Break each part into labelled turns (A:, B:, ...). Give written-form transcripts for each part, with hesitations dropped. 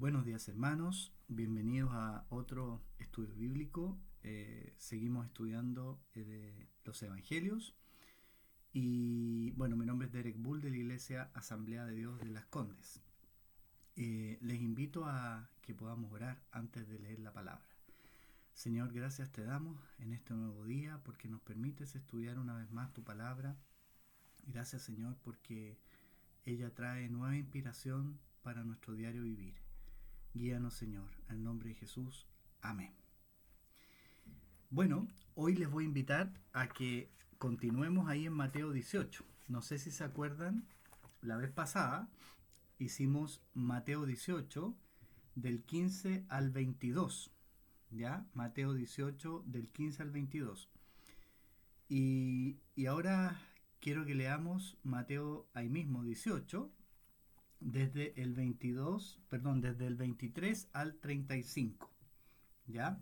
A: Buenos días hermanos, bienvenidos a otro estudio bíblico. Seguimos estudiando los Evangelios y bueno, mi nombre es Derek Bull de la Iglesia Asamblea de Dios de Las Condes. Les invito a que podamos orar antes de leer la palabra. Señor, gracias te damos en este nuevo día porque nos permites estudiar una vez más tu palabra. Gracias Señor porque ella trae nueva inspiración para nuestro diario vivir. Guíanos, Señor, en el nombre de Jesús. Amén. Bueno, hoy les voy a invitar a que continuemos ahí en Mateo 18. No sé si se acuerdan, la vez pasada hicimos Mateo 18 del 15 al 22. ¿Ya? Mateo 18 del 15 al 22. Y ahora quiero que leamos Mateo ahí mismo 18 desde el 22, perdón, desde el 23 al 35. ¿Ya?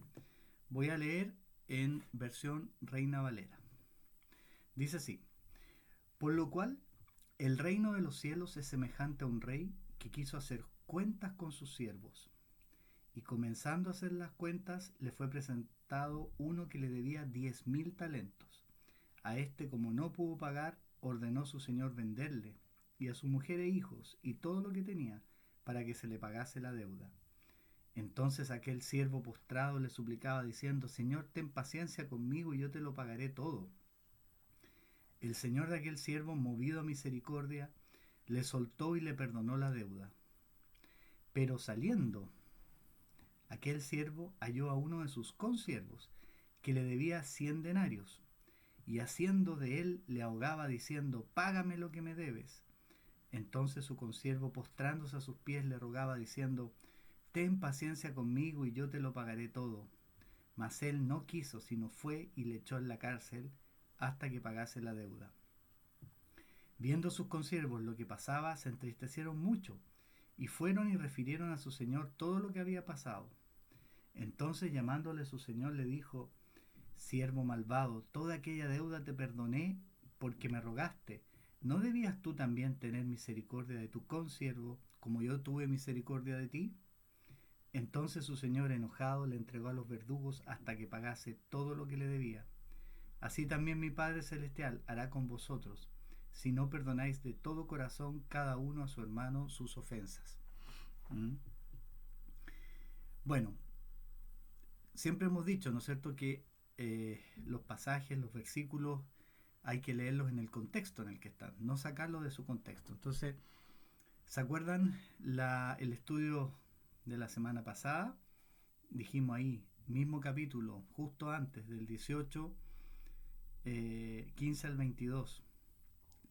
A: Voy a leer en versión Reina Valera. Dice así: por lo cual, el reino de los cielos es semejante a un rey que quiso hacer cuentas con sus siervos. Y comenzando a hacer las cuentas, le fue presentado uno que le debía 10.000 talentos. A este, como no pudo pagar, ordenó su señor venderle, y a su mujer e hijos, y todo lo que tenía, para que se le pagase la deuda. Entonces aquel siervo postrado le suplicaba diciendo: Señor, ten paciencia conmigo y yo te lo pagaré todo. El señor de aquel siervo, movido a misericordia, le soltó y le perdonó la deuda. Pero saliendo, aquel siervo halló a uno de sus consiervos que le debía 100 denarios, y haciendo de él le ahogaba diciendo: págame lo que me debes. Entonces su consiervo, postrándose a sus pies, le rogaba diciendo: ten paciencia conmigo y yo te lo pagaré todo. Mas él no quiso, sino fue y le echó en la cárcel hasta que pagase la deuda. Viendo sus consiervos lo que pasaba, se entristecieron mucho, y fueron y refirieron a su señor todo lo que había pasado. Entonces, llamándole su señor, le dijo: siervo malvado, toda aquella deuda te perdoné porque me rogaste. ¿No debías tú también tener misericordia de tu consiervo, como yo tuve misericordia de ti? Entonces su señor, enojado, le entregó a los verdugos hasta que pagase todo lo que le debía. Así también mi Padre Celestial hará con vosotros, si no perdonáis de todo corazón cada uno a su hermano sus ofensas. ¿Mm? Bueno, siempre hemos dicho, ¿no es cierto?, que los pasajes, los versículos, hay que leerlos en el contexto en el que están, no sacarlos de su contexto. Entonces, ¿se acuerdan el estudio de la semana pasada? Dijimos ahí, mismo capítulo, justo antes del 18, 15 al 22.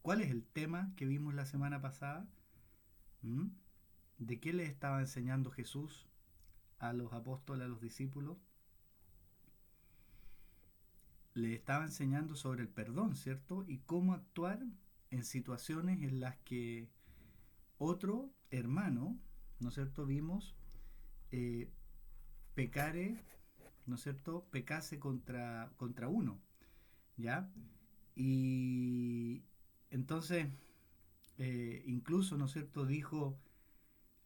A: ¿Cuál es el tema que vimos la semana pasada? ¿Mm? ¿De qué les estaba enseñando Jesús a los apóstoles, a los discípulos? Les estaba enseñando sobre el perdón, ¿cierto? Y cómo actuar en situaciones en las que otro hermano, ¿no es cierto?, vimos eh, pecare, ¿no es cierto?, pecase contra uno, ¿ya? Y entonces, incluso, ¿no es cierto?, dijo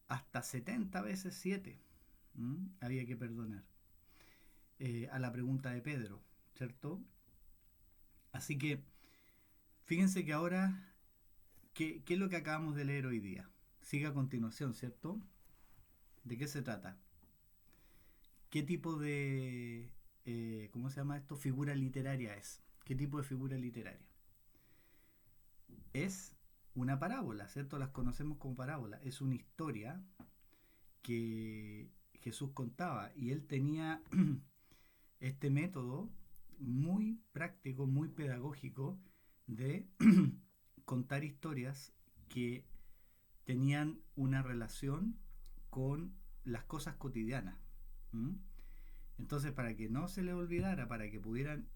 A: hasta 70 veces 7 había que perdonar, a la pregunta de Pedro, ¿cierto? Así que, fíjense que ahora, ¿qué es lo que acabamos de leer hoy día? Sigue a continuación, ¿cierto? ¿De qué se trata? ¿Qué tipo de, ¿cómo se llama esto? Figura literaria es. ¿Qué tipo de figura literaria? Es una parábola, ¿cierto? Las conocemos como parábola. Es una historia que Jesús contaba y él tenía este método muy práctico, muy pedagógico de contar historias que tenían una relación con las cosas cotidianas. ¿Mm? Entonces, para que no se les olvidara, para que pudieran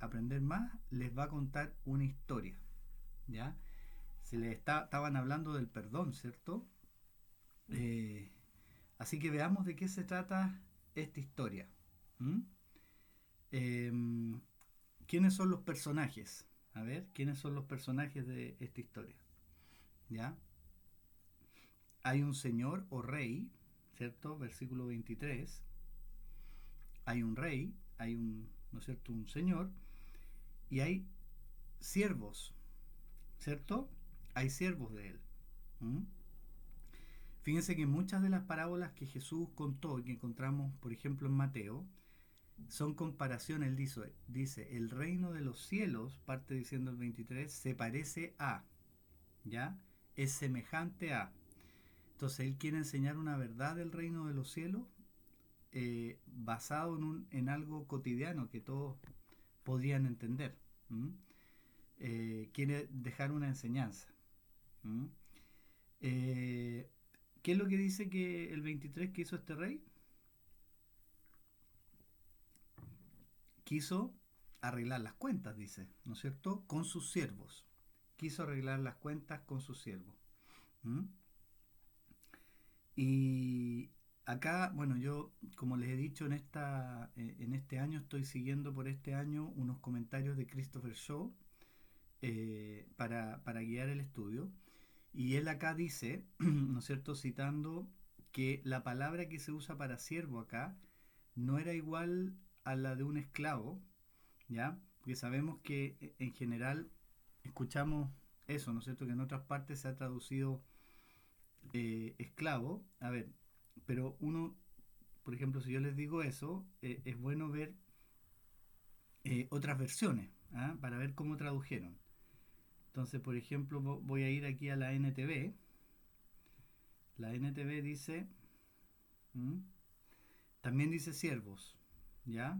A: aprender más, les va a contar una historia. ¿Ya? Estaban hablando del perdón, ¿cierto? Eh, Así que veamos de qué se trata esta historia. ¿Mm? Eh, ¿Quiénes son los personajes? A ver, ¿quiénes son los personajes de esta historia? ¿Ya? Hay un señor o rey, ¿cierto? Versículo 23, hay un rey, hay un, ¿no es cierto?, un señor, y hay siervos, ¿cierto? Hay siervos de él. ¿Mm? Fíjense que muchas de las parábolas que Jesús contó y que encontramos, por ejemplo, en Mateo, son comparaciones. Él dice, el reino de los cielos, parte diciendo el 23, se parece a, ¿ya? Es semejante a. Entonces él quiere enseñar una verdad del reino de los cielos basado en algo cotidiano que todos podrían entender. ¿Mm? Quiere dejar una enseñanza. ¿Mm? Eh, ¿Qué es lo que dice que el 23 que hizo este rey? Quiso arreglar las cuentas, dice, ¿no es cierto? Con sus siervos. Quiso arreglar las cuentas con sus siervos. ¿Mm? Y acá, bueno, yo, como les he dicho, en este año estoy siguiendo por este año unos comentarios de Christopher Shaw para guiar el estudio. Y él acá dice, ¿no es cierto?, citando que la palabra que se usa para siervo acá no era igual a la de un esclavo, ¿ya? Porque sabemos que en general escuchamos eso, ¿no es cierto?, que en otras partes se ha traducido esclavo. A ver, pero uno, por ejemplo, si yo les digo eso, es bueno ver otras versiones, ¿ah? Para ver cómo tradujeron. Entonces, por ejemplo, voy a ir aquí a la NTV. La NTV dice, ¿m? También dice siervos, ¿ya?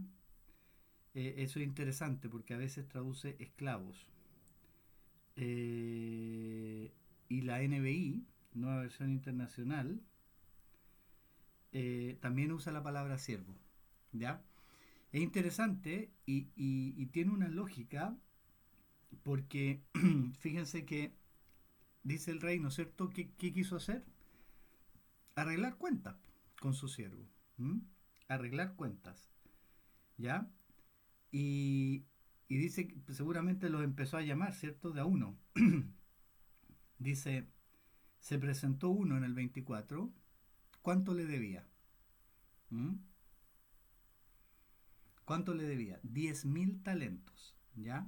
A: Eso es interesante porque a veces traduce esclavos. Y la NBI, Nueva Versión Internacional, también usa la palabra siervo, ¿ya? Es interesante y tiene una lógica porque fíjense que dice el rey, ¿no es cierto? ¿Qué quiso hacer? Arreglar cuentas con su siervo. ¿M? Arreglar cuentas, ¿ya? Y, y dice que seguramente los empezó a llamar, ¿cierto? De a uno. Dice, se presentó uno en el 24. ¿Cuánto le debía? ¿Mm? ¿Cuánto le debía? 10.000 talentos, ¿ya?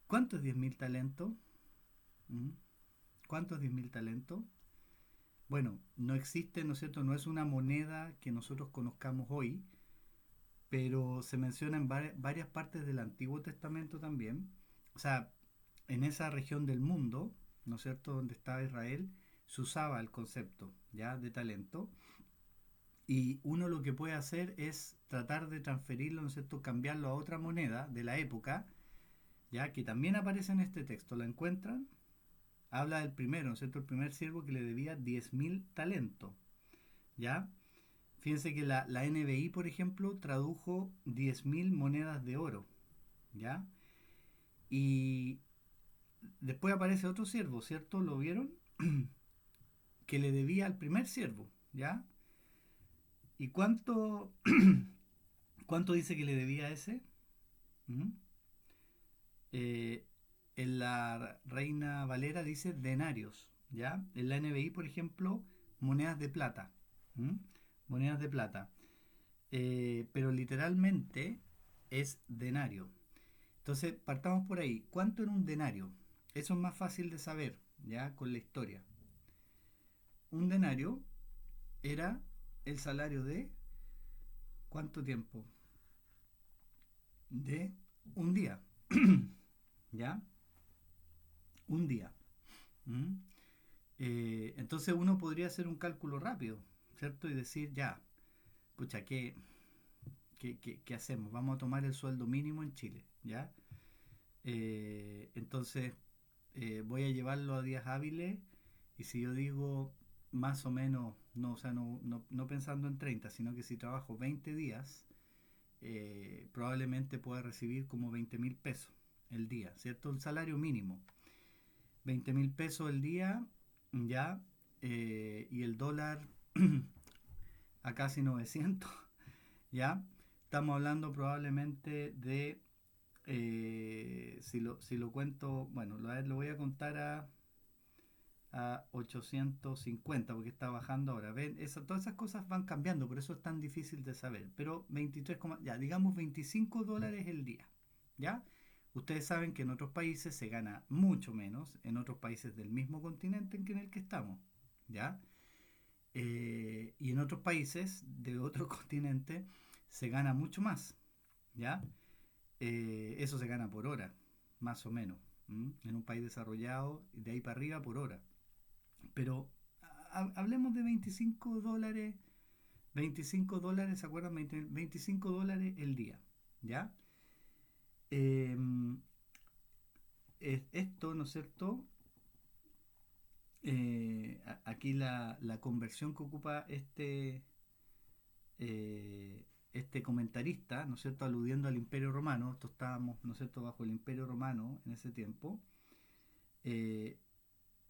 A: ¿Cuánto es 10.000 talentos? ¿Mm? ¿Cuánto es 10.000 talentos? Bueno, no existe, ¿no es cierto? No es una moneda que nosotros conozcamos hoy, pero se menciona en varias partes del Antiguo Testamento también. O sea, en esa región del mundo, ¿no es cierto?, donde estaba Israel, se usaba el concepto, ¿ya?, de talento. Y uno lo que puede hacer es tratar de transferirlo, ¿no es cierto?, cambiarlo a otra moneda de la época, ya que también aparece en este texto. ¿La encuentran? Habla del primero, ¿no es cierto?, el primer siervo que le debía 10.000 talentos, ¿ya? Fíjense que la NBI, por ejemplo, tradujo 10.000 monedas de oro, ¿ya? Y después aparece otro siervo, ¿cierto? ¿Lo vieron? Que le debía al primer siervo, ¿ya? ¿Y cuánto dice que le debía a ese? ¿Mm? Eh, en la Reina Valera dice denarios, ¿ya? En la NBI, por ejemplo, monedas de plata. ¿Mm? Monedas de plata. Pero literalmente es denario. Entonces, partamos por ahí. ¿Cuánto era un denario? Eso es más fácil de saber, ¿ya? Con la historia. Un denario era el salario de ¿cuánto tiempo? De un día, ¿ya? Un día. ¿Mm? Entonces uno podría hacer un cálculo rápido, ¿cierto? Y decir, ya, pucha, ¿qué hacemos? Vamos a tomar el sueldo mínimo en Chile, ¿ya? Entonces voy a llevarlo a días hábiles y si yo digo más o menos, no, o sea, no pensando en 30 sino que si trabajo 20 días, probablemente pueda recibir como 20.000 pesos el día, ¿cierto? El salario mínimo. 20.000 pesos el día, ya, y el dólar a casi 900, ya. Estamos hablando probablemente de, si lo cuento, bueno, lo voy a contar a 850, porque está bajando ahora. ¿Ven? Todas esas cosas van cambiando, por eso es tan difícil de saber. Pero 23, ya, digamos $25 el día. ¿Ya? Ustedes saben que en otros países se gana mucho menos, en otros países del mismo continente en el que estamos. ¿Ya? Y en otros países de otro continente se gana mucho más. ¿Ya? Eso se gana por hora, más o menos. En un país desarrollado, de ahí para arriba por hora. Pero hablemos de $25, $25, ¿se acuerdan? $25 el día, ¿ya? Eh, Esto, ¿no es cierto? Aquí la conversión que ocupa este comentarista, ¿no es cierto? Aludiendo al Imperio Romano, esto estábamos, ¿no es cierto?, bajo el Imperio Romano en ese tiempo, eh,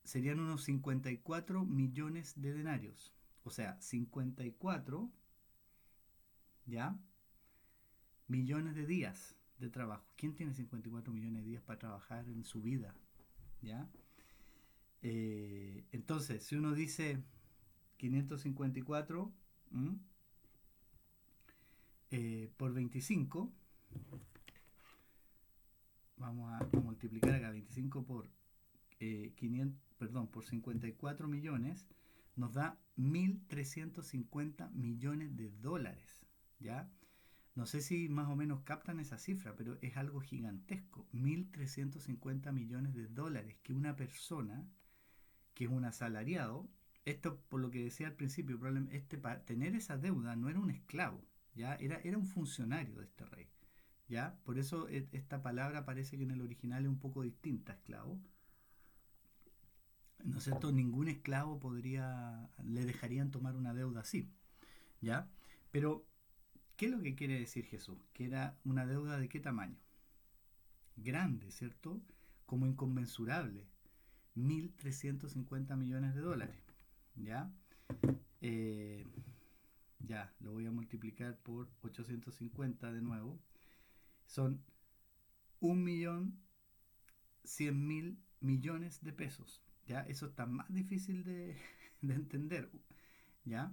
A: serían unos 54 millones de denarios. O sea, 54, ¿ya? Millones de días de trabajo. ¿Quién tiene 54 millones de días para trabajar en su vida? ¿Ya? Entonces, si uno dice 554 por 25, vamos a multiplicar acá 25 por 500, perdón, por 54 millones, nos da 1.350 millones de dólares. ¿Ya? No sé si más o menos captan esa cifra, pero es algo gigantesco. 1.350 millones de dólares que una persona, que es un asalariado, esto por lo que decía al principio, para tener esa deuda no era un esclavo, ¿ya? Era un funcionario de este rey. ¿Ya? Por eso esta palabra parece que en el original es un poco distinta, esclavo. ¿No es cierto? Ningún esclavo le dejarían tomar una deuda así, ¿ya? Pero, ¿qué es lo que quiere decir Jesús? Que era una deuda de qué tamaño? Grande, ¿cierto? Como inconmensurable. 1.350 millones de dólares, ¿ya? Eh, ya, lo voy a multiplicar por 850 de nuevo. Son 1.100.000 millones de pesos, ¿ya? Eso está más difícil de entender, ¿ya?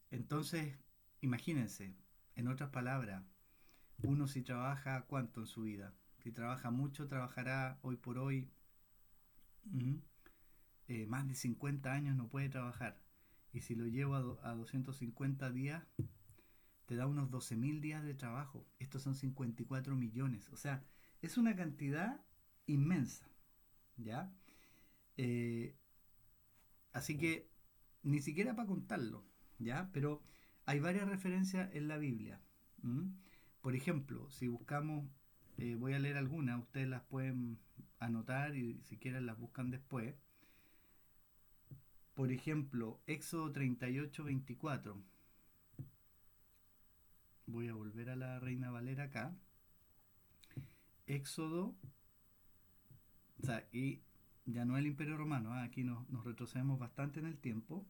A: Entonces, imagínense, en otras palabras, uno si trabaja cuánto en su vida. Si trabaja mucho, trabajará hoy por hoy más de 50 años no puede trabajar. Y si lo llevo a 250 días, te da unos 12.000 días de trabajo. Estos son 54 millones. O sea, es una cantidad inmensa. ¿Ya? Eh, Así que ni siquiera para contarlo. ¿Ya? Pero hay varias referencias en la Biblia. ¿Mm? Por ejemplo, si buscamos, voy a leer algunas, ustedes las pueden anotar y si quieren las buscan después. Por ejemplo, Éxodo 38:24. Voy a volver a la Reina Valera acá. Éxodo, o sea, y ya no el Imperio Romano, aquí nos retrocedemos bastante en el tiempo.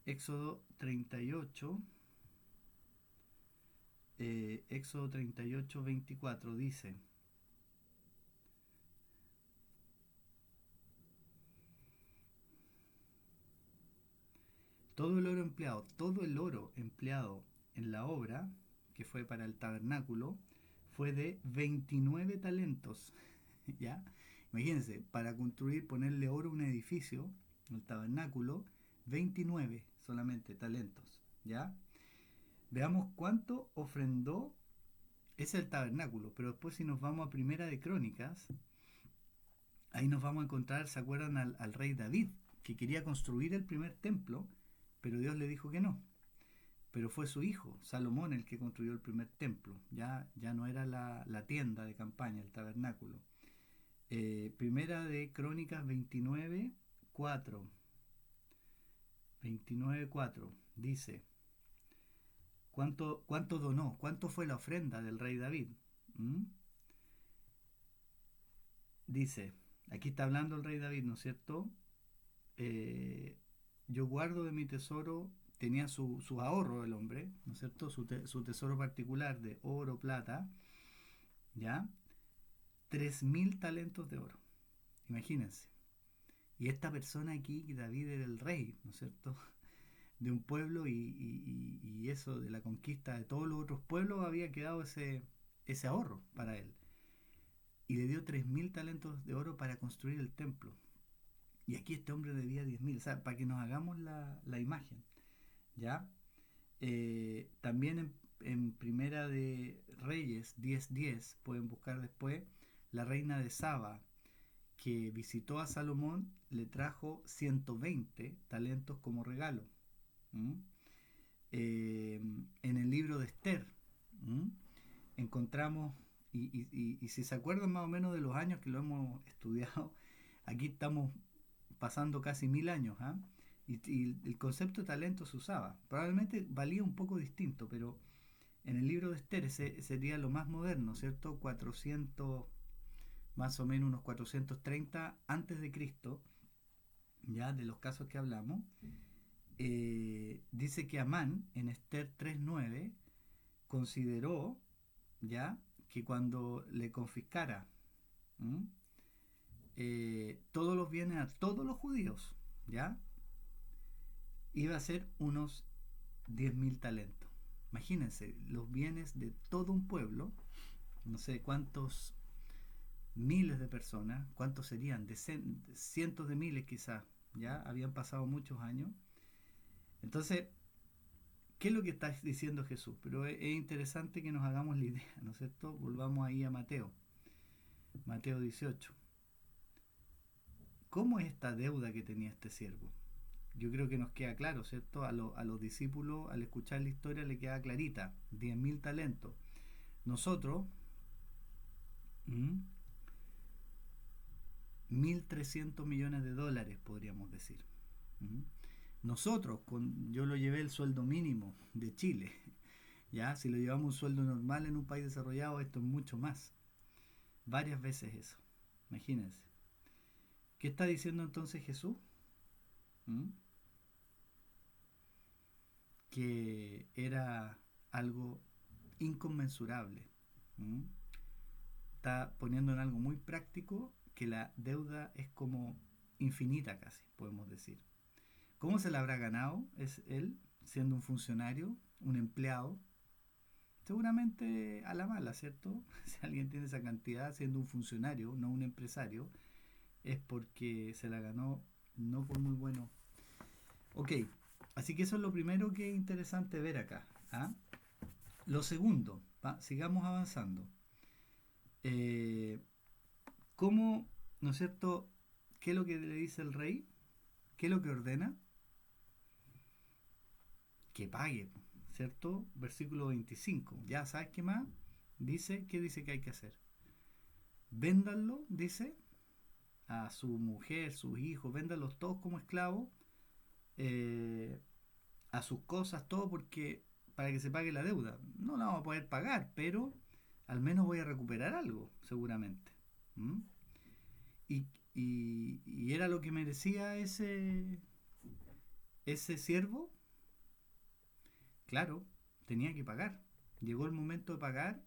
A: Éxodo 38, Éxodo 38:24 dice: todo el oro empleado en la obra, que fue para el tabernáculo, fue de 29 talentos. ¿Ya? Imagínense, para construir, ponerle oro a un edificio, el tabernáculo, 29 solamente talentos. ¿Ya? Veamos cuánto ofrendó. Es el tabernáculo, pero después si nos vamos a Primera de Crónicas, ahí nos vamos a encontrar, ¿se acuerdan al rey David? Que quería construir el primer templo, pero Dios le dijo que no. Pero fue su hijo, Salomón, el que construyó el primer templo. Ya no era la tienda de campaña, el tabernáculo. Primera de Crónicas 29:4. 29:4 dice: ¿Cuánto donó? ¿Cuánto fue la ofrenda del rey David? ¿Mm? Dice, aquí está hablando el rey David, ¿no es cierto? Eh, yo guardo de mi tesoro, tenía su ahorro el hombre, ¿no es cierto? Su tesoro particular de oro, plata, ¿ya? 3.000 talentos de oro. Imagínense. Y esta persona aquí, David era el rey, ¿no es cierto?, de un pueblo y eso de la conquista de todos los otros pueblos había quedado ese ahorro para él. Y le dio 3.000 talentos de oro para construir el templo. Y aquí este hombre debía 10.000, o sea, para que nos hagamos la imagen, ¿ya? También en Primera de Reyes 10:10 pueden buscar después, la reina de Saba, que visitó a Salomón, le trajo 120 talentos como regalo. ¿Mm? En el libro de Esther, ¿mm?, encontramos, y si se acuerdan más o menos de los años que lo hemos estudiado, aquí estamos pasando casi 1000 años, ¿eh? Y el concepto de talento se usaba. Probablemente valía un poco distinto, pero en el libro de Esther ese sería lo más moderno, ¿cierto? 400, más o menos unos 430 antes de Cristo, ya de los casos que hablamos. Dice que Amán en Esther 3:9 consideró ya que cuando le confiscara, ¿m?, todos los bienes a todos los judíos, ya iba a ser unos 10.000 talentos. Imagínense, los bienes de todo un pueblo, no sé cuántos miles de personas, cuántos serían, cientos de miles quizás, ya habían pasado muchos años. Entonces, ¿qué es lo que está diciendo Jesús? Pero es interesante que nos hagamos la idea, ¿no es cierto? Volvamos ahí a Mateo 18. ¿Cómo es esta deuda que tenía este siervo? Yo creo que nos queda claro, ¿cierto? A los discípulos, al escuchar la historia, le queda clarita. 10.000 talentos. Nosotros, 1.300 millones de dólares, podríamos decir. Nosotros, yo lo llevé el sueldo mínimo de Chile. Ya, si lo llevamos un sueldo normal en un país desarrollado, esto es mucho más. Varias veces eso. Imagínense. ¿Qué está diciendo entonces Jesús? ¿Mm? Que era algo inconmensurable. ¿Mm? Está poniendo en algo muy práctico que la deuda es como infinita casi, podemos decir. ¿Cómo se la habrá ganado? Es él, siendo un funcionario, un empleado, seguramente a la mala, ¿cierto? Si alguien tiene esa cantidad siendo un funcionario, no un empresario, es porque se la ganó no por muy bueno. Ok, así que eso es lo primero que es interesante ver acá. ¿Ah? Lo segundo, sigamos avanzando. ¿Cómo, no es cierto, qué es lo que le dice el rey? ¿Qué es lo que ordena? Que pague, ¿cierto? Versículo 25. Ya, ¿sabes qué más? Dice, ¿qué dice que hay que hacer? Véndanlo, dice, a su mujer, sus hijos, véndanlos todos como esclavos, eh, a sus cosas, todo porque para que se pague la deuda. No la vamos a poder pagar, pero al menos voy a recuperar algo, seguramente. ¿Mm? Y era lo que merecía ese siervo. Claro, tenía que pagar. Llegó el momento de pagar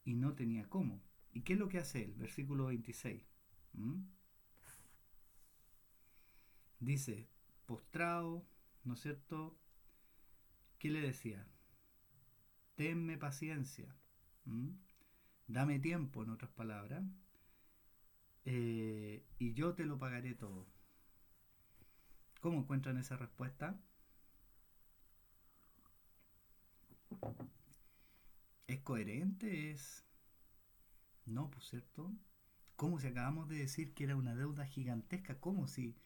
A: y no tenía cómo. ¿Y qué es lo que hace él? Versículo 26. ¿Mm? Dice, postrado, ¿no es cierto? ¿Qué le decía? Tenme paciencia. ¿Mm? Dame tiempo, en otras palabras, y yo te lo pagaré todo. ¿Cómo encuentran esa respuesta? ¿Es coherente? ¿Es...? No, pues cierto. ¿Cómo si acabamos de decir que era una deuda gigantesca? ¿Cómo si...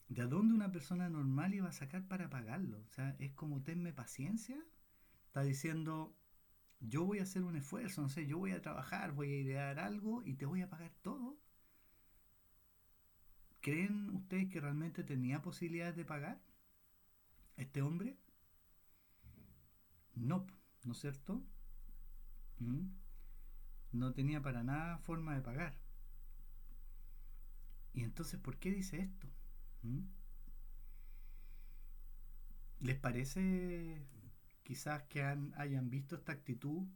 A: ¿De dónde una persona normal iba a sacar para pagarlo? O sea, es como tenme paciencia. Está diciendo, yo voy a hacer un esfuerzo, no sé, yo voy a trabajar, voy a idear algo y te voy a pagar todo. ¿Creen ustedes que realmente tenía posibilidades de pagar este hombre? No, ¿no es cierto? ¿Mm? No tenía para nada forma de pagar. ¿Y entonces por qué dice esto? ¿Mm? ¿Les parece quizás que hayan visto esta actitud,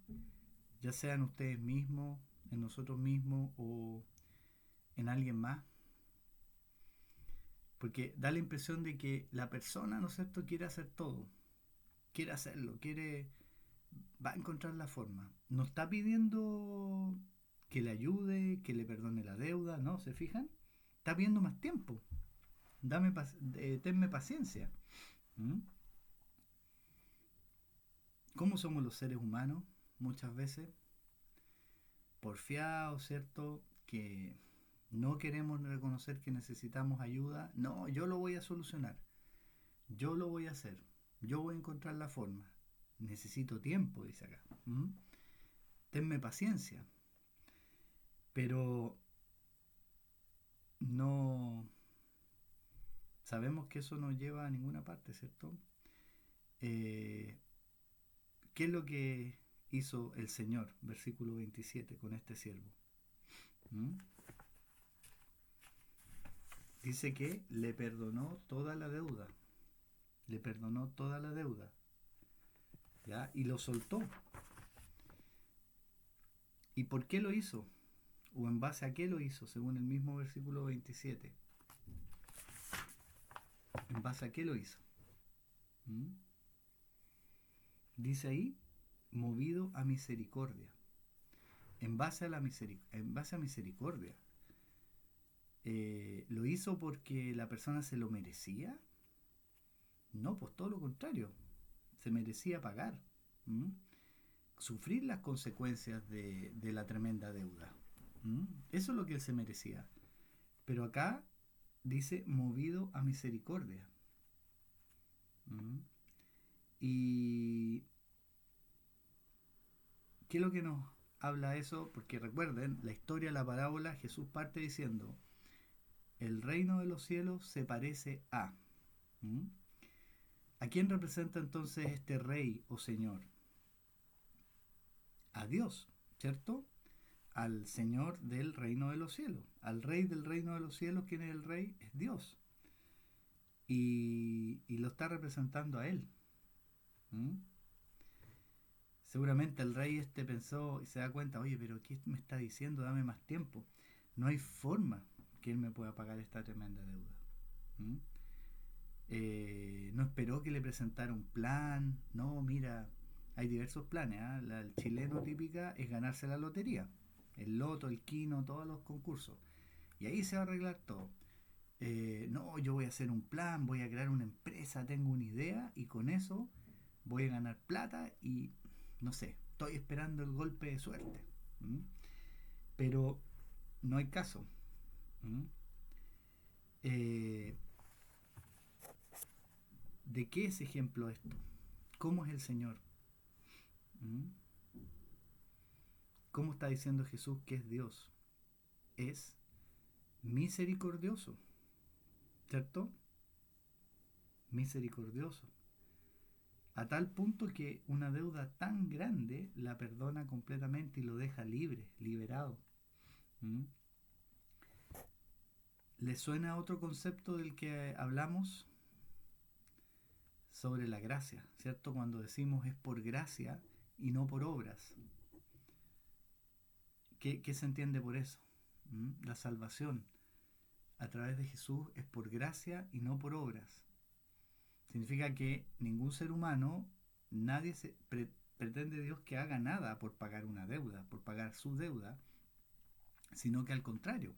A: ya sea en ustedes mismos, en nosotros mismos o en alguien más? Porque da la impresión de que la persona, ¿no es cierto?, quiere hacer todo, quiere hacerlo, va a encontrar la forma. No está pidiendo que le ayude, que le perdone la deuda, ¿no? ¿Se fijan? Está pidiendo más tiempo. Tenme paciencia. ¿Mm? ¿Cómo somos los seres humanos? Muchas veces porfiados, ¿cierto? Que no queremos reconocer que necesitamos ayuda. No, yo lo voy a solucionar. Yo lo voy a hacer. Yo voy a encontrar la forma. Necesito tiempo, dice acá. ¿Mm? Tenme paciencia. Pero no sabemos que eso no lleva a ninguna parte, ¿cierto? Eh, ¿Qué es lo que hizo el Señor, versículo 27, con este siervo? ¿Mm? Dice que le perdonó toda la deuda. Le perdonó toda la deuda. ¿Ya? Y lo soltó. ¿Y por qué lo hizo? ¿O en base a qué lo hizo? Según el mismo versículo 27. ¿En base a qué lo hizo? ¿Mm? Dice ahí, movido a misericordia. En base a misericordia. ¿Lo hizo porque la persona se lo merecía? No, pues todo lo contrario. Se merecía pagar. ¿Mm? Sufrir las consecuencias de la tremenda deuda. ¿Mm? Eso es lo que él se merecía. Pero acá dice movido a misericordia. ¿Mm? ¿Y qué es lo que nos habla eso? Porque recuerden, la historia de la parábola, Jesús parte diciendo, el reino de los cielos se parece a... ¿Mm? ¿A quién representa entonces este rey o señor? A Dios, ¿cierto? Al Señor del reino de los cielos. Al rey del reino de los cielos, ¿quién es el rey? Es Dios. Y lo está representando a él. ¿Mm? Seguramente el rey este pensó y se da cuenta, oye, pero ¿qué me está diciendo? Dame más tiempo. No hay forma que él me pueda pagar esta tremenda deuda. ¿Mm? No esperó que le presentara un plan. No, mira, hay diversos planes. ¿Eh? El chileno típica es ganarse la lotería. El loto, el quino, todos los concursos. Y ahí se va a arreglar todo. No, yo voy a hacer un plan, voy a crear una empresa, tengo una idea y con eso voy a ganar plata y no sé, estoy esperando el golpe de suerte. ¿Mm? Pero no hay caso. ¿Mm? Eh, ¿De qué es ejemplo esto? ¿Cómo es el Señor? ¿Mm? ¿Cómo está diciendo Jesús que es Dios? Es misericordioso, ¿cierto? Misericordioso. A tal punto que una deuda tan grande la perdona completamente y lo deja libre, liberado. ¿Mm? ¿Le suena otro concepto del que hablamos? Sobre la gracia, ¿cierto? Cuando decimos es por gracia y no por obras. ¿Qué se entiende por eso? ¿Mm? La salvación a través de Jesús es por gracia y no por obras. Significa que ningún ser humano, nadie pretende Dios que haga nada por pagar una deuda, por pagar su deuda, sino que al contrario,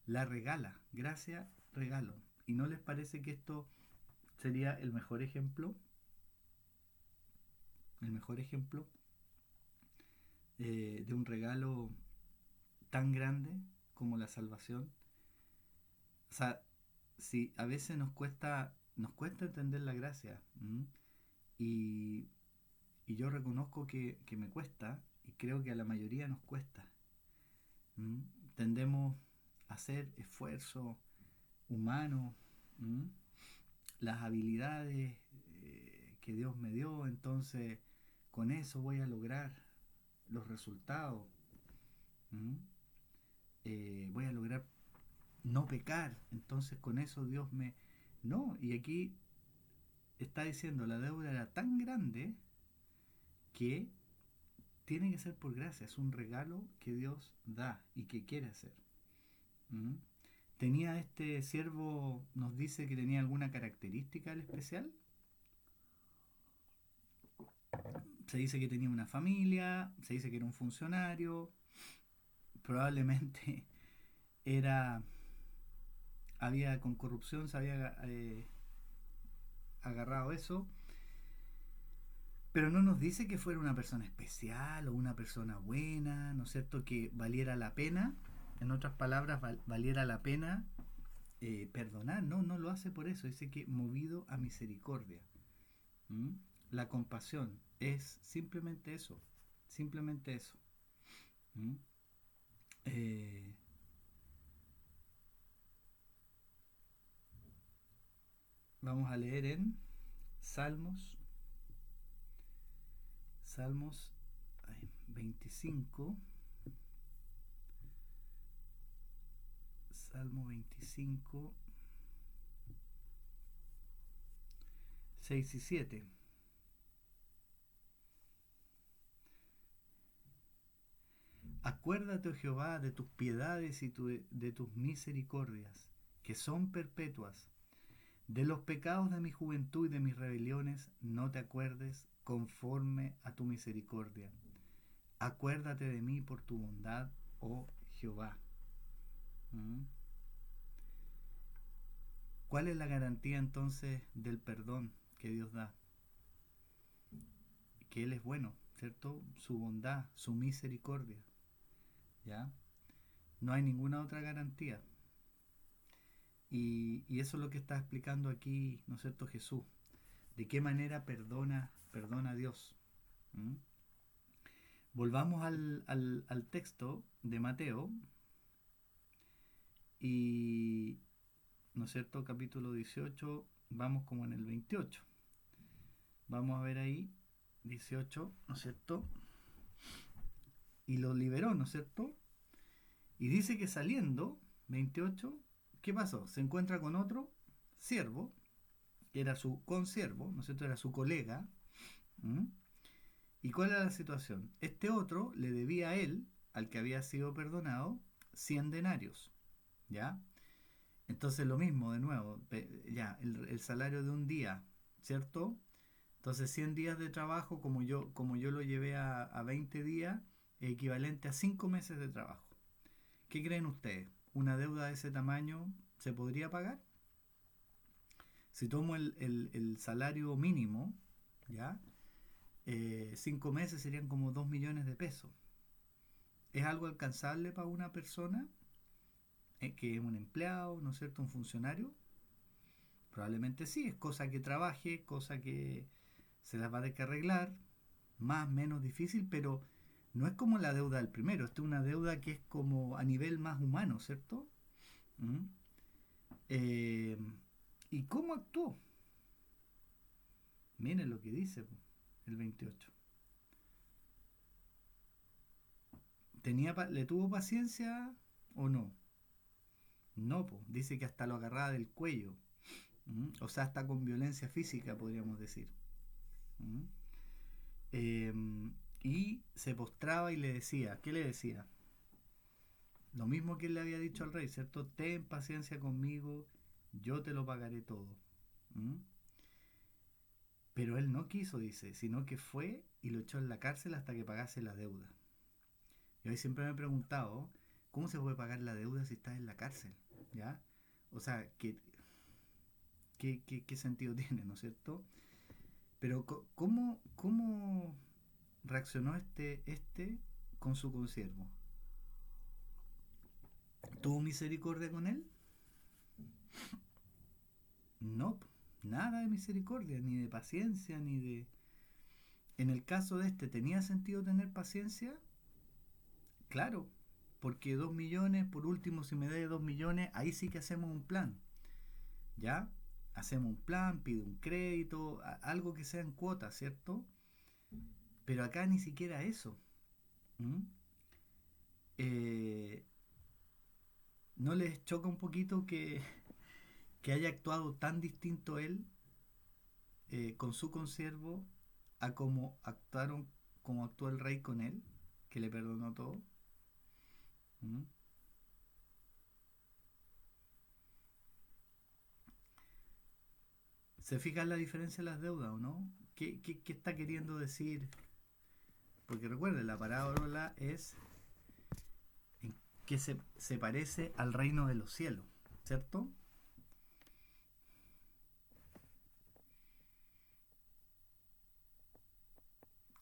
A: la regala, gracia, regalo. ¿Y no les parece que esto sería el mejor ejemplo? El mejor ejemplo de un regalo tan grande como la salvación. O sea, si a veces nos cuesta entender la gracia. Y, y yo reconozco que me cuesta y creo que a la mayoría nos cuesta. ¿Mm? Tendemos a hacer esfuerzo humano, ¿Mm? Las habilidades que Dios me dio, entonces con eso voy a lograr los resultados. ¿Mm? Voy a lograr no pecar, entonces con eso Dios me... No, y aquí está diciendo la deuda era tan grande que tiene que ser por gracia, es un regalo que Dios da y que quiere hacer. ¿Mm? ¿Tenía este siervo, nos dice que tenía alguna característica en especial? Se dice que tenía una familia, se dice que era un funcionario, probablemente era, había con corrupción, se había agarrado eso, pero no nos dice que fuera una persona especial o una persona buena, ¿no es cierto? Que valiera la pena, en otras palabras, valiera la pena perdonar. No, no lo hace por eso, dice que movido a misericordia. ¿Mm? La compasión es simplemente eso, simplemente eso. ¿Mm? Eh, Vamos a leer en Salmos, Salmos 25, Salmo 25, 6 y 7. Acuérdate, oh Jehová, de tus piedades y de tus misericordias, que son perpetuas. De los pecados de mi juventud y de mis rebeliones no te acuerdes, conforme a tu misericordia. Acuérdate de mí por tu bondad, oh Jehová. ¿Mm? ¿Cuál es la garantía entonces del perdón que Dios da? Que Él es bueno, ¿cierto? Su bondad, su misericordia. ¿Ya? No hay ninguna otra garantía. Y eso es lo que está explicando aquí, ¿no es cierto?, Jesús. ¿De qué manera perdona a Dios? ¿Mm? Volvamos al texto de Mateo y, ¿no es cierto?, capítulo 18, vamos como en el 28. Vamos a ver ahí, 18, ¿no es cierto? Y lo liberó, ¿no es cierto? Y dice que saliendo, 28, ¿qué pasó? Se encuentra con otro siervo, que era su consiervo, ¿no es cierto? Era su colega. ¿Mm? ¿Y cuál era la situación? Este otro le debía a él, al que había sido perdonado, 100 denarios. ¿Ya? Entonces lo mismo, de nuevo, ya, el salario de un día, ¿cierto? Entonces 100 días de trabajo, como yo lo llevé a 20 días, es equivalente a 5 meses de trabajo. ¿Qué creen ustedes? ¿Una deuda de ese tamaño se podría pagar? Si tomo el salario mínimo, ¿ya? 5 meses serían como 2 millones de pesos. ¿Es algo alcanzable para una persona que es un empleado, ¿no es cierto?, un funcionario? Probablemente sí, es cosa que trabaje, cosa que se las va a tener que arreglar, más, menos difícil, pero no es como la deuda del primero, esta es una deuda que es como a nivel más humano, ¿cierto? ¿Mm? Eh, ¿Y cómo actuó? Miren lo que dice el 28. ¿Le tuvo paciencia o no? No, dice que hasta lo agarraba del cuello. ¿Mm? O sea, hasta con violencia física, podríamos decir. ¿Mm? Eh, y se postraba y le decía, ¿qué le decía? Lo mismo que él le había dicho al rey, ¿cierto? Ten paciencia conmigo, yo te lo pagaré todo. ¿Mm? Pero él no quiso, dice, sino que fue y lo echó en la cárcel hasta que pagase la deuda. Y hoy siempre me he preguntado, ¿cómo se puede pagar la deuda si estás en la cárcel? ¿Ya? O sea, ¿qué sentido tiene, no es cierto? Pero ¿cómo reaccionó este con su consiervo? ¿Tuvo misericordia con él? No, nada de misericordia, ni de paciencia, ni de... En el caso de este, ¿tenía sentido tener paciencia? Claro, porque 2 millones, por último, si me dé 2 millones, ahí sí que hacemos un plan. ¿Ya? Hacemos un plan, pide un crédito, algo que sea en cuota, ¿cierto? Pero acá ni siquiera eso. ¿Mm? Eh, ¿No les choca un poquito que haya actuado tan distinto él con su consiervo a como actuó el rey con él, que le perdonó todo? ¿Mm? ¿Se fijan la diferencia de las deudas o no? ¿Qué está queriendo decir? Porque recuerden, la parábola es en que se parece al reino de los cielos, ¿cierto?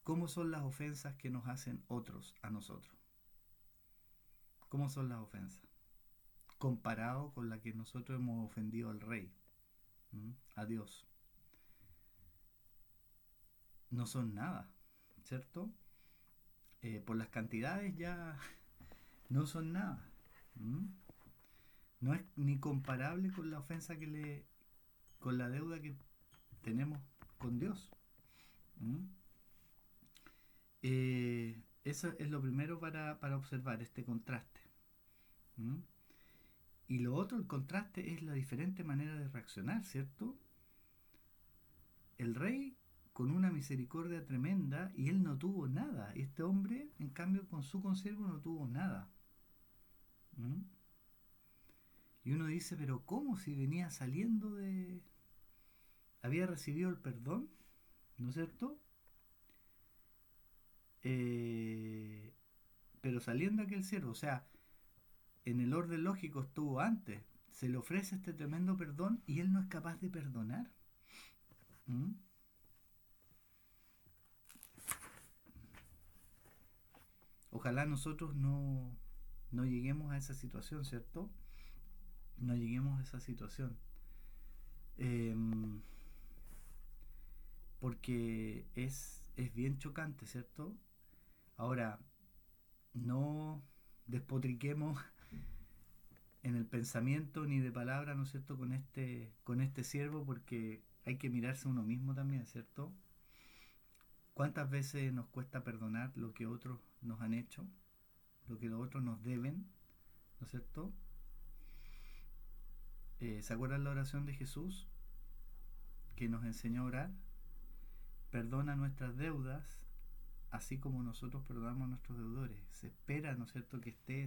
A: ¿Cómo son las ofensas que nos hacen otros a nosotros? ¿Cómo son las ofensas? Comparado con la que nosotros hemos ofendido al rey, a Dios. No son nada, ¿cierto? Por las cantidades ya no son nada. ¿Mm? No es ni comparable con la ofensa con la deuda que tenemos con Dios. ¿Mm? Eso es lo primero para observar, este contraste. ¿Mm? Y lo otro, el contraste, es la diferente manera de reaccionar, ¿cierto? El rey con una misericordia tremenda y él no tuvo nada. Y este hombre, en cambio, con su consiervo no tuvo nada. ¿Mm? Y uno dice, pero ¿cómo si venía saliendo de... había recibido el perdón, ¿no es cierto? Eh, pero saliendo aquel siervo, o sea, en el orden lógico estuvo antes. Se le ofrece este tremendo perdón y él no es capaz de perdonar. ¿Mm? Ojalá nosotros no lleguemos a esa situación, ¿cierto? No lleguemos a esa situación. Eh, Porque es bien chocante, ¿cierto? Ahora, no despotriquemos en el pensamiento ni de palabra, ¿no es cierto?, con este siervo, porque hay que mirarse a uno mismo también, ¿cierto? ¿Cuántas veces nos cuesta perdonar lo que otros nos han hecho, lo que los otros nos deben, ¿no es cierto? ¿Se acuerdan la oración de Jesús que nos enseñó a orar? Perdona nuestras deudas, así como nosotros perdonamos a nuestros deudores. Se espera, ¿no es cierto?, que esté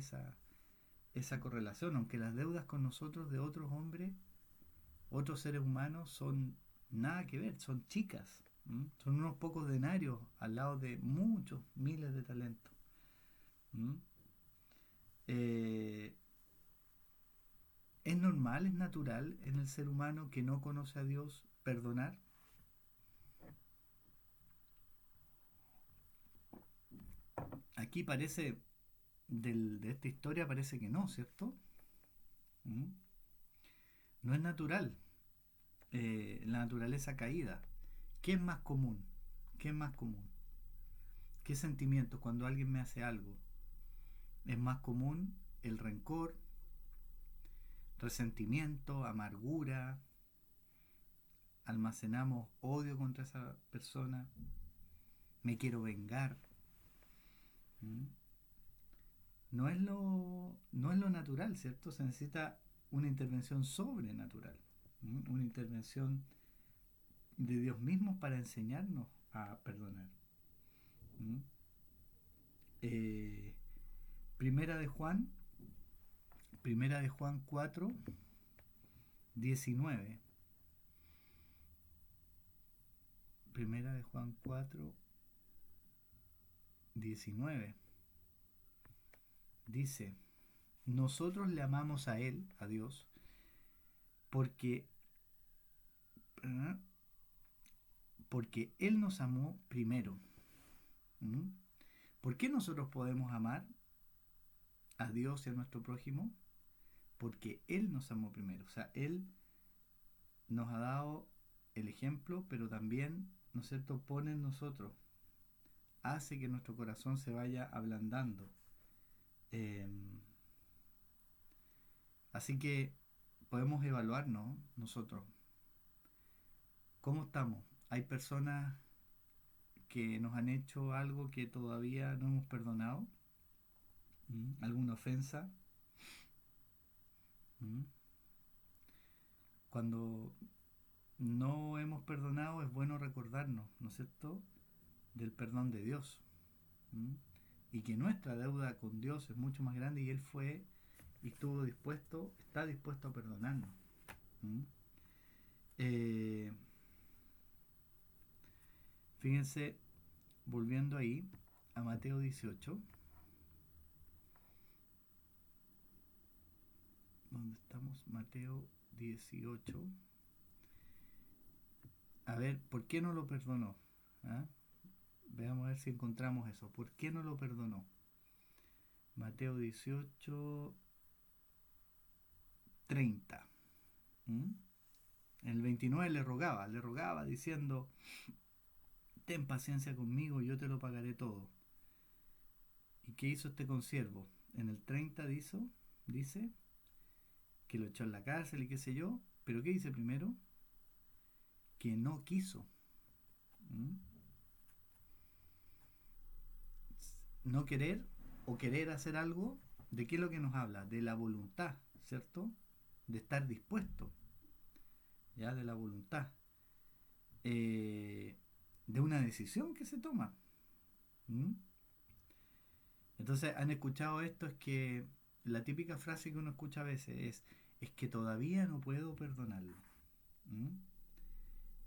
A: esa correlación, aunque las deudas con nosotros de otros hombres, otros seres humanos, son nada que ver, son chicas, ¿m? Son unos pocos denarios al lado de muchos miles de talentos. ¿M? Eh, ¿Es normal, es natural en el ser humano que no conoce a Dios perdonar? Aquí parece, de esta historia parece que no, ¿cierto? ¿M? No es natural, la naturaleza caída. ¿Qué es más común? ¿Qué es más común? ¿Qué sentimientos cuando alguien me hace algo? Es más común el rencor, resentimiento, amargura, almacenamos odio contra esa persona, me quiero vengar. ¿Mm? No es lo natural, ¿cierto? Se necesita una intervención sobrenatural, una intervención de Dios mismo para enseñarnos a perdonar. ¿Mm? Eh, primera de Juan, primera de Juan 4, 19. Primera de Juan 4, 19. Dice, nosotros le amamos a Él, a Dios, porque, ¿eh? Porque Él nos amó primero. ¿Mm? ¿Por qué nosotros podemos amar a Dios y a nuestro prójimo? Porque Él nos amó primero. O sea, Él nos ha dado el ejemplo, pero también, ¿no es cierto?, pone en nosotros, hace que nuestro corazón se vaya ablandando. Eh, Así que podemos evaluarnos nosotros. ¿Cómo estamos? Hay personas que nos han hecho algo que todavía no hemos perdonado. ¿Alguna ofensa? ¿Mm? Cuando no hemos perdonado es bueno recordarnos, ¿no es cierto?, del perdón de Dios. ¿Mm? Y que nuestra deuda con Dios es mucho más grande y Él fue y está dispuesto a perdonarnos. ¿Mm? Eh, Fíjense, volviendo ahí a Mateo 18. ¿Dónde estamos? Mateo 18. A ver, ¿por qué no lo perdonó? ¿Ah? Veamos a ver si encontramos eso. ¿Por qué no lo perdonó? Mateo 18, 30. ¿Mm? En el 29 le rogaba diciendo, ten paciencia conmigo, yo te lo pagaré todo. ¿Y qué hizo este consiervo? En el 30 dice que lo echó en la cárcel y qué sé yo, pero ¿qué dice primero? Que no quiso. ¿Mm? No querer o querer hacer algo, ¿de qué es lo que nos habla? De la voluntad, ¿cierto? De estar dispuesto, ya de la voluntad. De una decisión que se toma. ¿Mm? Entonces, han escuchado esto, es que la típica frase que uno escucha a veces es que todavía no puedo perdonarlo. ¿Mm?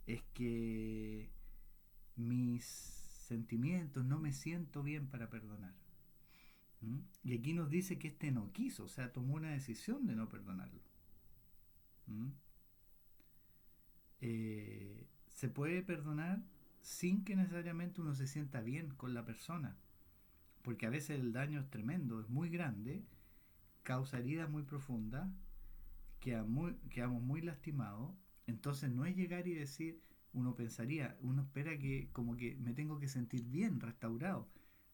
A: Es que mis sentimientos no me siento bien para perdonar. ¿Mm? Y aquí nos dice que este no quiso, o sea, tomó una decisión de no perdonarlo. ¿Mm? Se puede perdonar sin que necesariamente uno se sienta bien con la persona, porque a veces el daño es tremendo, es muy grande, causa heridas muy profundas, quedamos muy lastimados. Entonces no es llegar y decir, uno pensaría, uno espera que como que me tengo que sentir bien, restaurado.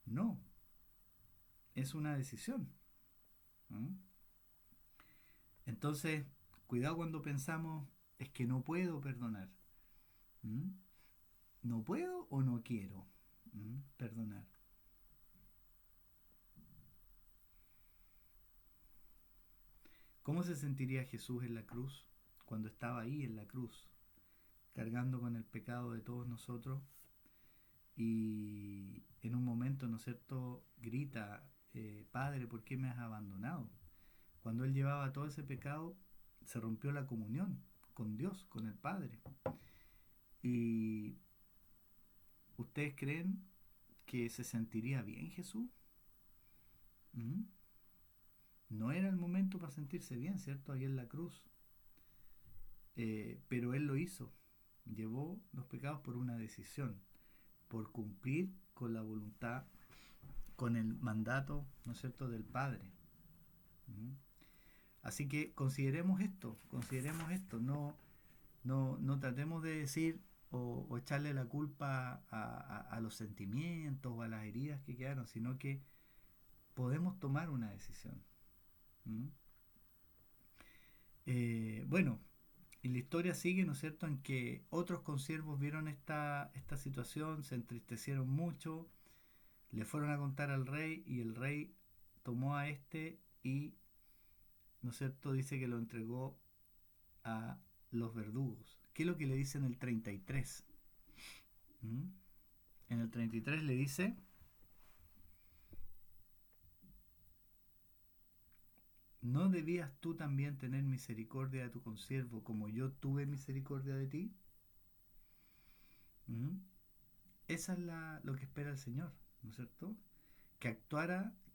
A: No, es una decisión. ¿Mm? Entonces, cuidado cuando pensamos, es que no puedo perdonar. ¿Mm? ¿No puedo o no quiero perdonar? ¿Cómo se sentiría Jesús en la cruz cuando estaba ahí en la cruz, cargando con el pecado de todos nosotros? Y en un momento, ¿no es cierto?, grita, Padre, ¿por qué me has abandonado? Cuando él llevaba todo ese pecado, se rompió la comunión con Dios, con el Padre. ¿Y ustedes creen que se sentiría bien Jesús? ¿Mm? No era el momento para sentirse bien, ¿cierto? Ahí en la cruz. Pero él lo hizo. Llevó los pecados por una decisión, por cumplir con la voluntad, con el mandato, ¿no es cierto?, del Padre. ¿Mm? Así que consideremos esto, no tratemos de decir o echarle la culpa a los sentimientos o a las heridas que quedaron, sino que podemos tomar una decisión. ¿Mm? Bueno, y la historia sigue, ¿no es cierto?, en que otros consiervos vieron esta situación, se entristecieron mucho, le fueron a contar al rey y el rey tomó a este y, ¿no es cierto?, dice que lo entregó a los verdugos. ¿Qué es lo que le dice en el 33? ¿Mm? En el 33 le dice, ¿no debías tú también tener misericordia de tu consiervo como yo tuve misericordia de ti? ¿Mm? Esa es lo que espera el Señor, ¿no es cierto? Que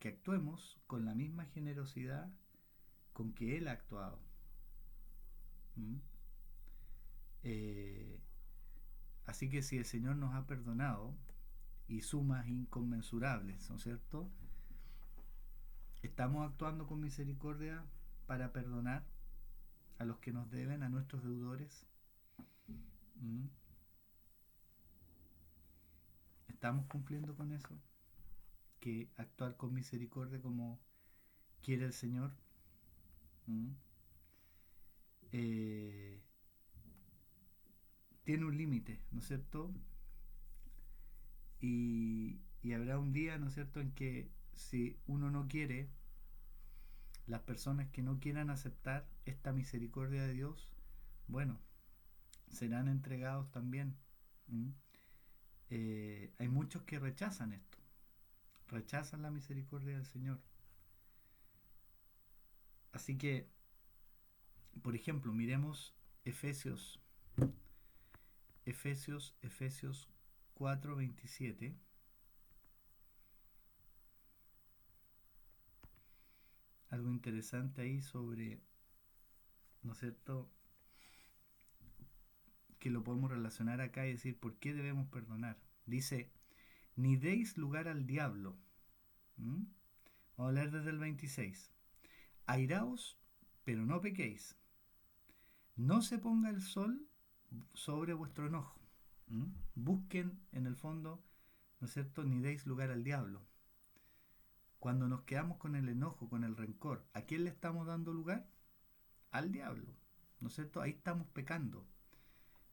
A: actuemos con la misma generosidad con que Él ha actuado. ¿Mm? Eh, Así que si el Señor nos ha perdonado y sumas inconmensurables, ¿no es cierto? ¿Estamos actuando con misericordia para perdonar a los que nos deben, a nuestros deudores? ¿Mm? ¿Estamos cumpliendo con eso? Que actuar con misericordia como quiere el Señor. ¿Mm? Eh, Tiene un límite, ¿no es cierto? Y habrá un día, ¿no es cierto?, en que si uno no quiere, las personas que no quieran aceptar esta misericordia de Dios, bueno, serán entregados también. ¿Mm? Hay muchos que rechazan esto, rechazan la misericordia del Señor. Así que, por ejemplo, miremos Efesios 4:27. Algo interesante ahí sobre, ¿no es cierto?, que lo podemos relacionar acá y decir por qué debemos perdonar. Dice, ni deis lugar al diablo. ¿Mm? Vamos a leer desde el 26. Airaos, pero no pequéis. No se ponga el sol sobre vuestro enojo. ¿Mm? Busquen en el fondo, ¿no es cierto?, ni deis lugar al diablo. Cuando nos quedamos con el enojo, con el rencor, ¿a quién le estamos dando lugar? Al diablo, ¿no es cierto? Ahí estamos pecando.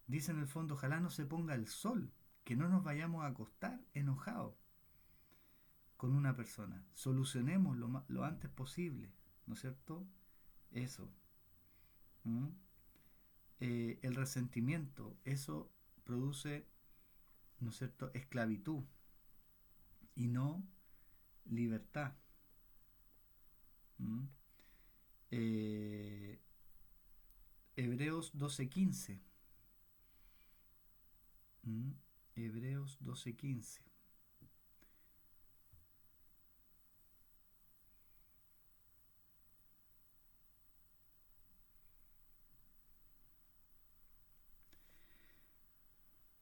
A: Dice en el fondo, ojalá no se ponga el sol, que no nos vayamos a acostar enojados con una persona. Solucionemos lo antes posible, ¿no es cierto? Eso. ¿Mm? El resentimiento, eso produce, ¿no es cierto?, esclavitud y no libertad. ¿Mm? Eh, Hebreos 12:15. ¿Mm? Hebreos 12:15.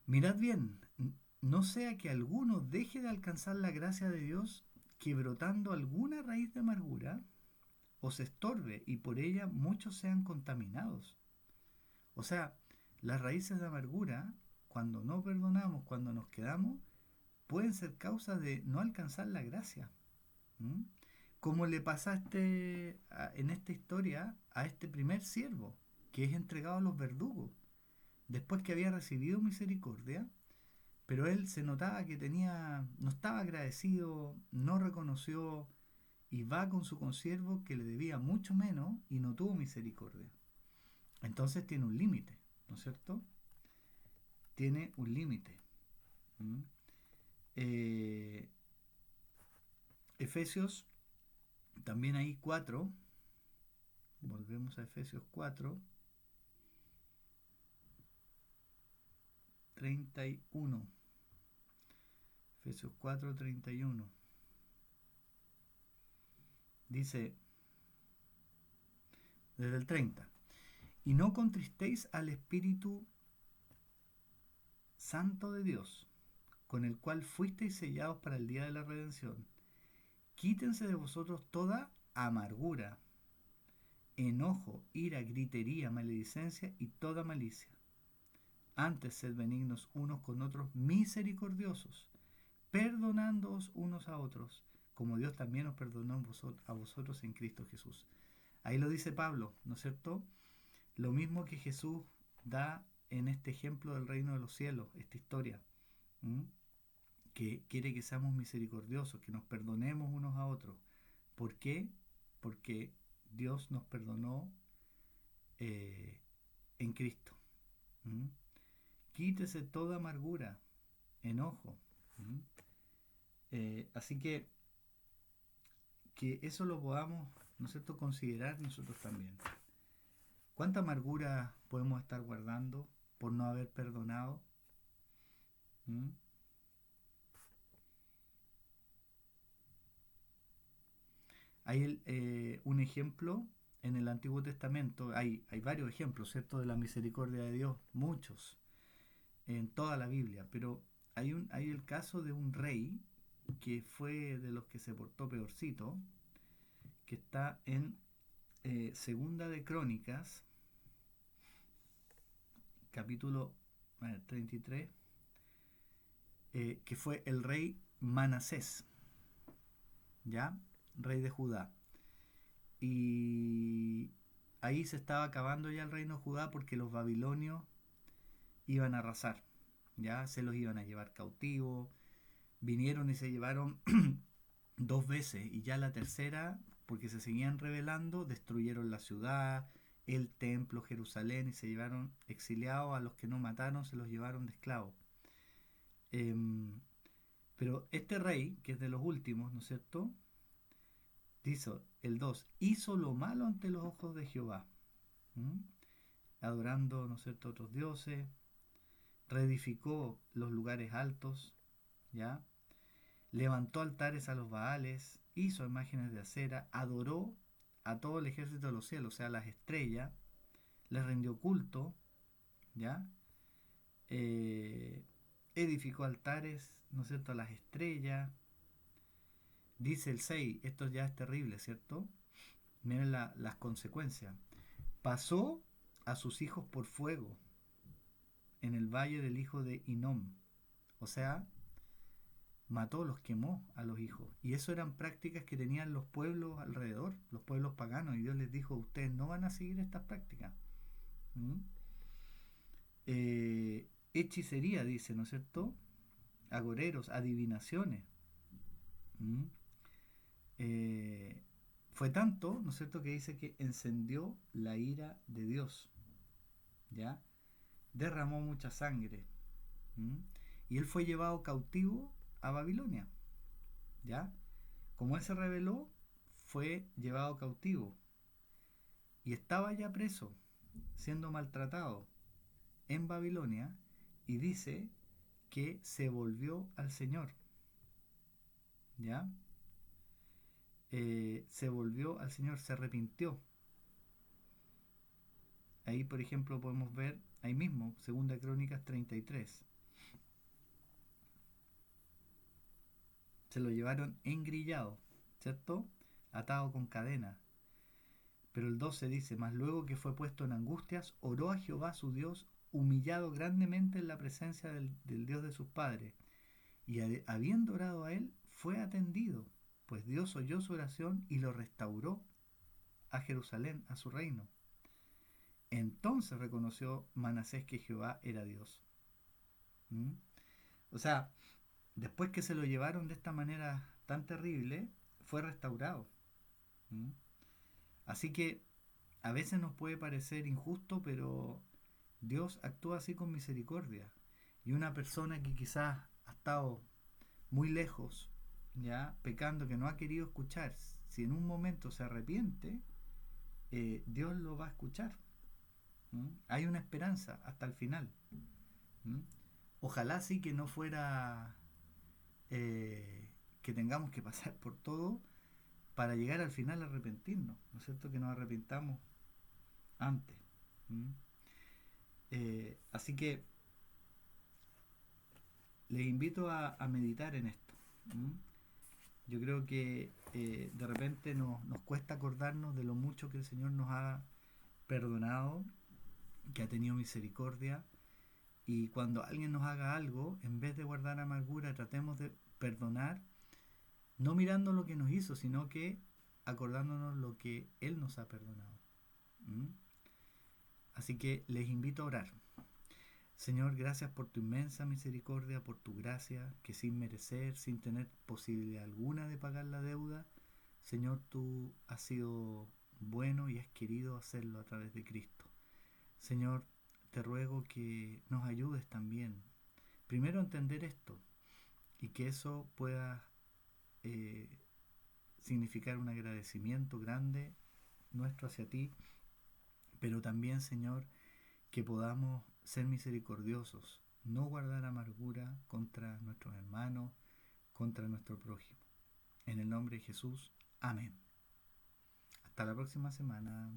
A: Mirad bien, no sea que alguno deje de alcanzar la gracia de Dios, que brotando alguna raíz de amargura os estorbe y por ella muchos sean contaminados. O sea, las raíces de amargura, cuando no perdonamos, cuando nos quedamos, pueden ser causa de no alcanzar la gracia. ¿Mm? Como le pasaste en esta historia a este primer siervo, que es entregado a los verdugos, después que había recibido misericordia, pero él se notaba que no estaba agradecido, no reconoció y va con su consiervo que le debía mucho menos y no tuvo misericordia. Entonces tiene un límite, ¿no es cierto? Tiene un límite. ¿Mm? Eh, Efesios, también ahí 4, volvemos a Efesios 4:31. Efesios 4:31. Dice, desde el 30, y no contristéis al Espíritu Santo de Dios, con el cual fuisteis sellados para el día de la redención. Quítense de vosotros toda amargura, enojo, ira, gritería, maledicencia y toda malicia. Antes sed benignos unos con otros, misericordiosos, perdonándoos unos a otros, como Dios también os perdonó a vosotros en Cristo Jesús. Ahí lo dice Pablo, ¿no es cierto? Lo mismo que Jesús da en este ejemplo del reino de los cielos, esta historia. ¿Mm? Que quiere que seamos misericordiosos, que nos perdonemos unos a otros. ¿Por qué? Porque Dios nos perdonó en Cristo. ¿Mm? Quítese toda amargura, enojo. ¿Mm? Así que eso lo podamos, ¿no es cierto?, considerar nosotros también. ¿Cuánta amargura podemos estar guardando por no haber perdonado? ¿Mm? Hay un ejemplo en el Antiguo Testamento, hay varios ejemplos, ¿cierto?, de la misericordia de Dios, muchos, en toda la Biblia, pero hay el caso de un rey que fue de los que se portó peorcito, que está en Segunda de Crónicas, capítulo 33, que fue el rey Manasés, ¿ya? Rey de Judá. Y ahí se estaba acabando ya el reino de Judá porque los babilonios iban a arrasar, ya se los iban a llevar cautivos, vinieron y se llevaron dos veces y ya la tercera, porque se seguían rebelando, destruyeron la ciudad, el templo, Jerusalén y se llevaron exiliados a los que no mataron, se los llevaron de esclavos. Pero este rey, que es de los últimos, ¿no es cierto? Dice el 2, hizo lo malo ante los ojos de Jehová, ¿Mm? Adorando, ¿no es cierto?, otros dioses, reedificó los lugares altos, ¿ya? Levantó altares a los Baales, hizo imágenes de acera, adoró a todo el ejército de los cielos, o sea, las estrellas, les rindió culto, ¿ya? Eh, edificó altares, ¿no es cierto?, a las estrellas. Dice el 6, esto ya es terrible, ¿cierto? Miren las consecuencias. Pasó a sus hijos por fuego en el valle del hijo de Hinnom. O sea, mató, los quemó a los hijos. Y eso eran prácticas que tenían los pueblos alrededor, los pueblos paganos. Y Dios les dijo, ustedes no van a seguir estas prácticas. ¿Mm? Hechicería, dice, ¿no es cierto? Agoreros, adivinaciones. ¿Mm? Eh, Fue tanto, ¿no es cierto?, que dice que encendió la ira de Dios. ¿Ya? Derramó mucha sangre. ¿Mm? Y él fue llevado cautivo a Babilonia. ¿Ya? Como él se rebeló, fue llevado cautivo y estaba ya preso, siendo maltratado en Babilonia, y dice que se volvió al Señor. ¿Ya? Se volvió al Señor, se arrepintió. Ahí, por ejemplo, podemos ver, ahí mismo, Segunda Crónicas 33. Se lo llevaron engrillado, ¿cierto? Atado con cadena. Pero el 12 dice, mas luego que fue puesto en angustias, oró a Jehová su Dios, humillado grandemente en la presencia del Dios de sus padres. Y habiendo orado a él, fue atendido, pues Dios oyó su oración y lo restauró a Jerusalén, a su reino. Entonces reconoció Manasés que Jehová era Dios. ¿Mm? O sea, después que se lo llevaron de esta manera tan terrible, fue restaurado. ¿Mm? Así que a veces nos puede parecer injusto, pero Dios actúa así con misericordia. Y una persona que quizás ha estado muy lejos, ya pecando, que no ha querido escuchar, si en un momento se arrepiente, Dios lo va a escuchar. ¿Mm? Hay una esperanza hasta el final. ¿Mm? Ojalá sí que no fuera que tengamos que pasar por todo para llegar al final a arrepentirnos, ¿no es cierto? Que nos arrepintamos antes. ¿Mm? Así que les invito a meditar en esto. ¿Mm? Yo creo que de repente nos cuesta acordarnos de lo mucho que el Señor nos ha perdonado, que ha tenido misericordia, y cuando alguien nos haga algo, en vez de guardar amargura, tratemos de perdonar, no mirando lo que nos hizo, sino que acordándonos lo que Él nos ha perdonado. ¿Mm? Así que les invito a orar. Señor, gracias por tu inmensa misericordia, por tu gracia, que sin merecer, sin tener posibilidad alguna de pagar la deuda, Señor, tú has sido bueno y has querido hacerlo a través de Cristo. Señor, te ruego que nos ayudes también, primero a entender esto, y que eso pueda eh, significar un agradecimiento grande nuestro hacia ti, pero también, Señor, que podamos ser misericordiosos, no guardar amargura contra nuestros hermanos, contra nuestro prójimo. En el nombre de Jesús, amén. Hasta la próxima semana.